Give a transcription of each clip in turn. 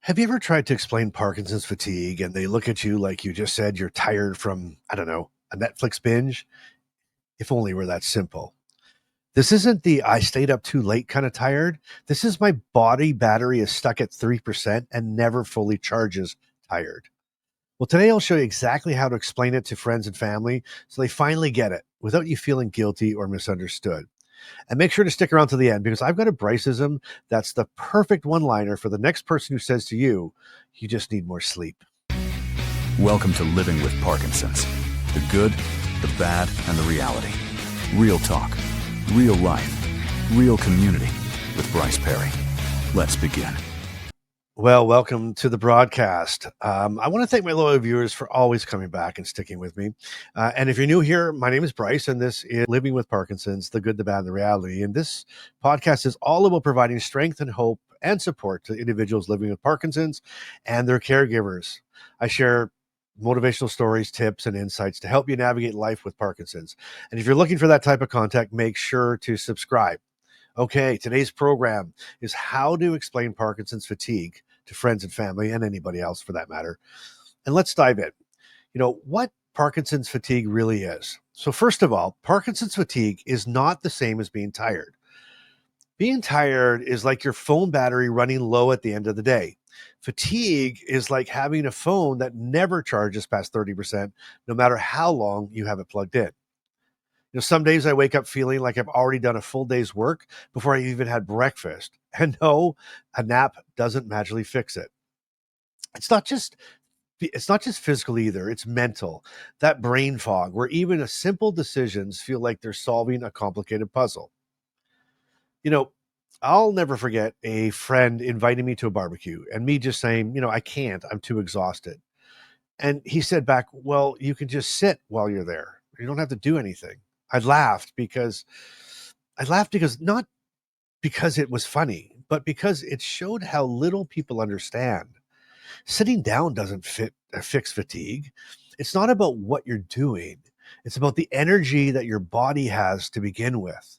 Have you ever tried to explain Parkinson's fatigue and they look at you like you just said you're tired from, I don't know, a Netflix binge? If only were that simple. This isn't the I stayed up too late kind of tired. This is my body battery is stuck at 3% and never fully charges tired. Well, today I'll show you exactly how to explain it to friends and family so they finally get it without you feeling guilty or misunderstood. And make sure to stick around to the end because I've got a Bryceism that's the perfect one liner for the next person who says to you, you just need more sleep. Welcome to Living with Parkinson's. The good, the bad, and the reality. Real talk, real life, real community with Bryce Perry. Let's begin. Well, welcome to the broadcast. I want to thank my loyal viewers for always coming back and sticking with me. And if you're new here, my name is Bryce, and this is Living with Parkinson's, the good, the bad, and the reality. And this podcast is all about providing strength and hope and support to individuals living with Parkinson's and their caregivers. I share motivational stories, tips, and insights to help you navigate life with Parkinson's. And if you're looking for that type of content, make sure to subscribe. Okay, today's program is how to explain Parkinson's fatigue to friends and family and anybody else for that matter. And let's dive in. What Parkinson's fatigue really is. So first of all, Parkinson's fatigue is not the same as being tired. Being tired is like your phone battery running low at the end of the day. Fatigue is like having a phone that never charges past 30%, no matter how long you have it plugged in. Some days I wake up feeling like I've already done a full day's work before I even had breakfast. And no, a nap doesn't magically fix it. It's not just it's not just physical either, it's mental. That brain fog where even a simple decisions feel like they're solving a complicated puzzle. You know, I'll never forget a friend inviting me to a barbecue and me just saying, I can't, I'm too exhausted. And he said back, well, you can just sit while you're there. You don't have to do anything. I laughed because not because it was funny, but because it showed how little people understand. Sitting down doesn't fix fatigue. It's not about what you're doing. It's about the energy that your body has to begin with.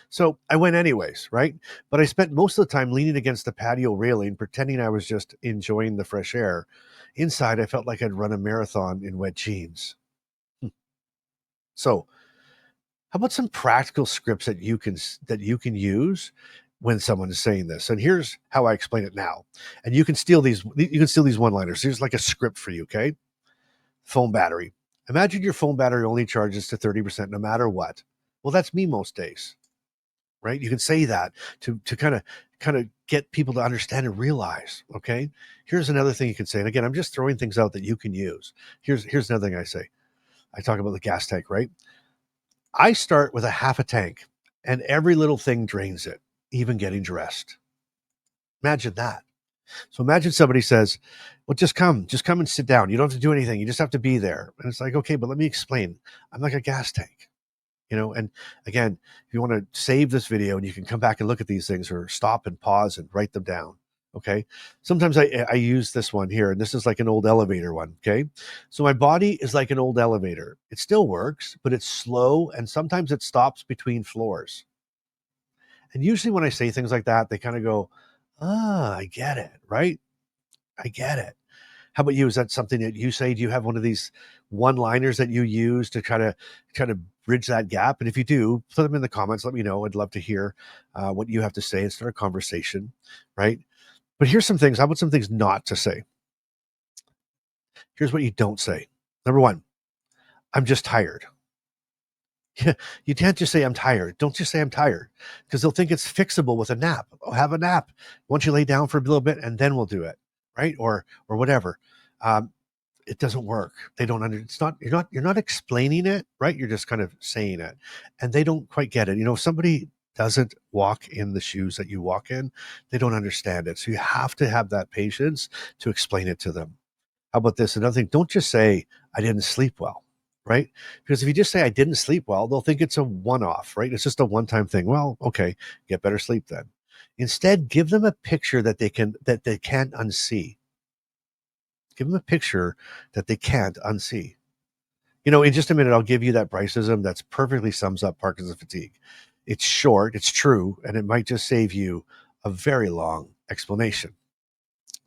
So I went anyways, right? But I spent most of the time leaning against the patio railing, pretending I was just enjoying the fresh air. Inside, I felt like I'd run a marathon in wet jeans. So, how about some practical scripts that you can use when someone is saying this? And here's how I explain it now. And you can steal these one-liners. Here's like a script for you, okay? Phone battery. Imagine your phone battery only charges to 30% no matter what. Well, that's me most days, right? You can say that to kind of get people to understand and realize, okay? Here's another thing you can say. And again, I'm just throwing things out that you can use. Here's another thing I say. I talk about the gas tank, right? I start with a half a tank and every little thing drains it, even getting dressed. Imagine that. So imagine somebody says, well, just come and sit down. You don't have to do anything. You just have to be there. And it's like, okay, but let me explain. I'm like a gas tank, and again, if you want to save this video and you can come back and look at these things or stop and pause and write them down. Okay. Sometimes I use this one here, and this is like an old elevator one. Okay. So my body is like an old elevator. It still works, but it's slow. And sometimes it stops between floors. And usually when I say things like that, they kind of go, I get it. Right. I get it. How about you? Is that something that you say? Do you have one of these one-liners that you use to try to bridge that gap? And if you do, put them in the comments. Let me know. I'd love to hear what you have to say and start a conversation, right? But here's some things. How about some things not to say? Here's what you don't say. Number one, I'm just tired. You can't just say I'm tired. Don't just say I'm tired because they'll think it's fixable with a nap. Oh, have a nap. Once you lay down for a little bit and then we'll do it, right? Or whatever. Um, it doesn't work. They don't it's not you're not explaining it, right? You're just kind of saying it. And they don't quite get it. If somebody doesn't walk in the shoes that you walk in, they don't understand it. So you have to have that patience to explain it to them. How about this? Another thing, don't just say I didn't sleep well, right? Because if you just say I didn't sleep well, they'll think it's a one-off, right? It's just a one-time thing. Well, okay, get better sleep then. Instead, give them a picture that they can't unsee. Give them a picture that they can't unsee. In just a minute, I'll give you that Bryceism that's perfectly sums up Parkinson's fatigue. It's short, it's true, and it might just save you a very long explanation.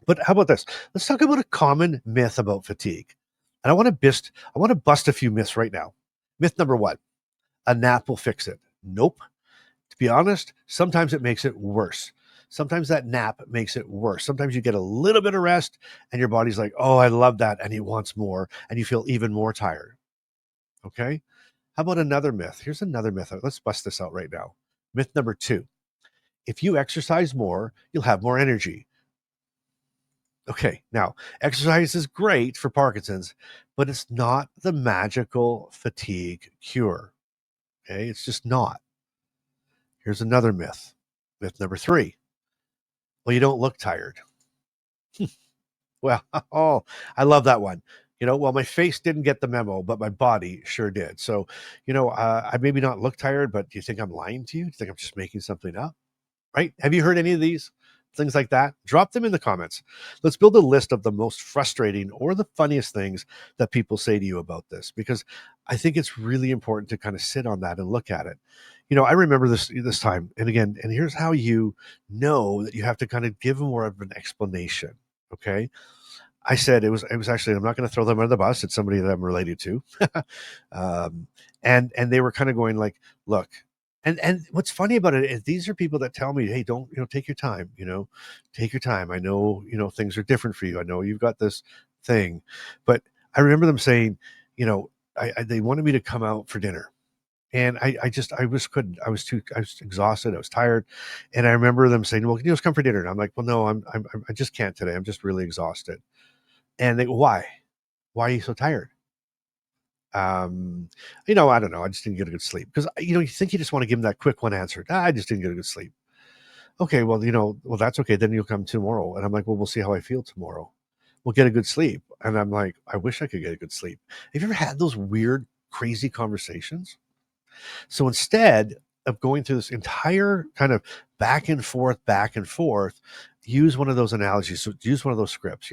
But how about this? Let's talk about a common myth about fatigue. And I want to bust a few myths right now. Myth number one, a nap will fix it. Nope. To be honest, sometimes it makes it worse. Sometimes that nap makes it worse. Sometimes you get a little bit of rest and your body's like, oh, I love that. And he wants more. And you feel even more tired. Okay. How about another myth? Here's another myth. Let's bust this out right now. Myth number two, if you exercise more, you'll have more energy. Okay, now exercise is great for Parkinson's, but it's not the magical fatigue cure. Okay, it's just not. Here's another myth. Myth number three. Well, you don't look tired. Well, oh, I love that one. Well, my face didn't get the memo, but my body sure did. So, I maybe not look tired, but do you think I'm lying to you? Do you think I'm just making something up? Right? Have you heard any of these? Things like that? Drop them in the comments. Let's build a list of the most frustrating or the funniest things that people say to you about this, because I think it's really important to kind of sit on that and look at it. I remember this time, and again, and here's how you know that you have to kind of give more of an explanation. Okay. I said it was actually, I'm not going to throw them under the bus. It's somebody that I'm related to. And they were kind of going like, look, and what's funny about it is these are people that tell me, hey, don't, take your time, take your time. I know, things are different for you. I know you've got this thing, but I remember them saying, they wanted me to come out for dinner. And I was couldn't. I was exhausted. I was tired, and I remember them saying, "Well, can you just come for dinner?" And I'm like, "Well, no, I just can't today. I'm just really exhausted." And they go, "Why? Why are you so tired?" I don't know. I just didn't get a good sleep because you think you just want to give them that quick one answer. I just didn't get a good sleep. Okay, well, well, that's okay. Then you'll come tomorrow, and I'm like, well, we'll see how I feel tomorrow. We'll get a good sleep, and I'm like, I wish I could get a good sleep. Have you ever had those weird, crazy conversations? So instead of going through this entire kind of back and forth, use one of those analogies. So use one of those scripts.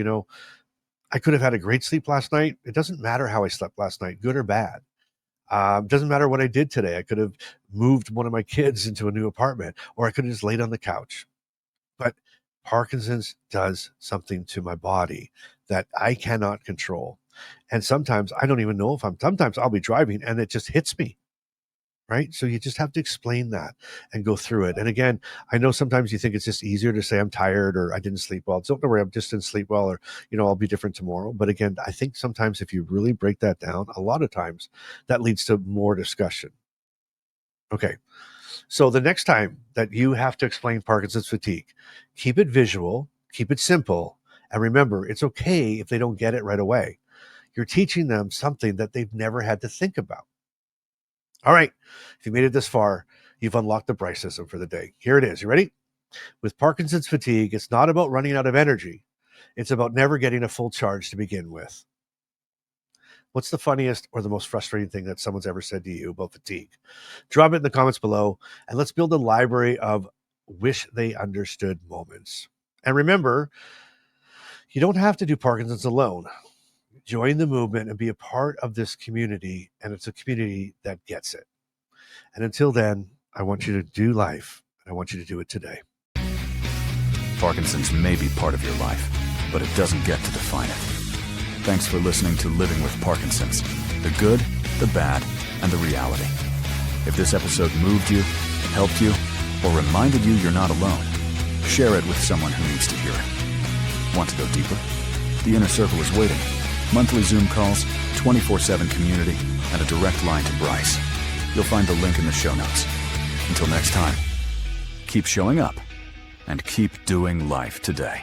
I could have had a great sleep last night. It doesn't matter how I slept last night, good or bad. Doesn't matter what I did today. I could have moved one of my kids into a new apartment, or I could have just laid on the couch. But Parkinson's does something to my body that I cannot control. And sometimes I don't even know sometimes I'll be driving and it just hits me. Right. So you just have to explain that and go through it. And again, I know sometimes you think it's just easier to say I'm tired or I didn't sleep well. Don't worry, I just didn't sleep well, or, I'll be different tomorrow. But again, I think sometimes if you really break that down, a lot of times that leads to more discussion. Okay. So the next time that you have to explain Parkinson's fatigue, keep it visual, keep it simple. And remember, it's okay if they don't get it right away. You're teaching them something that they've never had to think about. All right. If you made it this far, you've unlocked the Bryce system for the day. Here it is. You ready? With Parkinson's fatigue, it's not about running out of energy. It's about never getting a full charge to begin with. What's the funniest or the most frustrating thing that someone's ever said to you about fatigue? Drop it in the comments below, and let's build a library of wish they understood moments. And remember, you don't have to do Parkinson's alone. Join the movement and be a part of this community, and it's a community that gets it. And until then, I want you to do life, and I want you to do it today. Parkinson's may be part of your life, but it doesn't get to define it. Thanks for listening to Living with Parkinson's, the good, the bad, and the reality. If this episode moved you, helped you, or reminded you you're not alone, share it with someone who needs to hear it. Want to go deeper? The Inner Circle is waiting. Monthly Zoom calls, 24/7 community, and a direct line to Bryce. You'll find the link in the show notes. Until next time, keep showing up and keep doing life today.